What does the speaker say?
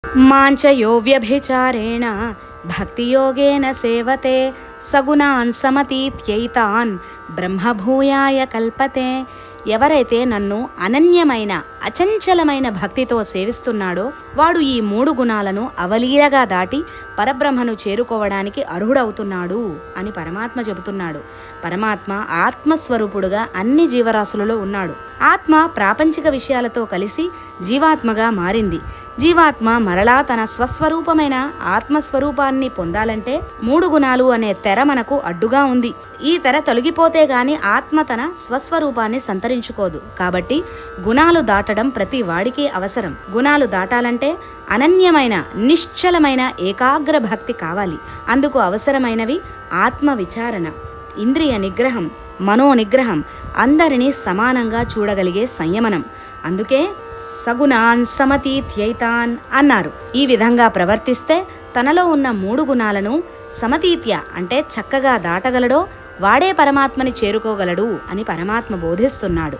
మాంచ యో వ్యభిచారేణ భక్తియోగేన సేవతే సగుణాన్ సమతీత్యైతాన్ బ్రహ్మభూయాయ కల్పతే. ఎవరైతే నన్ను అనన్యమైన అచంచలమైన భక్తితో సేవిస్తున్నాడో వాడు ఈ 3 గుణాలను అవలీలగా దాటి పరబ్రహ్మను చేరుకోవడానికి అర్హుడవుతున్నాడు అని పరమాత్మ చెబుతున్నాడు. పరమాత్మ ఆత్మస్వరూపుడుగా అన్ని జీవరాశులలో ఉన్నాడు. ఆత్మ ప్రాపంచిక విషయాలతో కలిసి జీవాత్మగా మారింది. జీవాత్మ మరలా తన స్వస్వరూపమైన ఆత్మస్వరూపాన్ని పొందాలంటే 3 గుణాలు అనే తెర మనకు అడ్డుగా ఉంది. ఈ తెర తొలగిపోతే గాని ఆత్మ తన స్వస్వరూపాన్ని సంతరించుకోదు. కాబట్టి గుణాలు దాటడం ప్రతి వాడికి అవసరం. గుణాలు దాటాలంటే అనన్యమైన నిశ్చలమైన ఏకాగ్ర భక్తి కావాలి. అందుకు అవసరమైనవి ఆత్మ విచారణ, ఇంద్రియ నిగ్రహం, మనో నిగ్రహం, అందరినీ సమానంగా చూడగలిగే సంయమనం. అందుకే సగుణాన్ సమతీత్యైతాన్ అన్నారు. ఈ విధంగా ప్రవర్తిస్తే తనలో ఉన్న 3 గుణాలను సమతీత్య అంటే చక్కగా దాటగలడో వాడే పరమాత్మని చేరుకోగలడు అని పరమాత్మ బోధిస్తున్నాడు.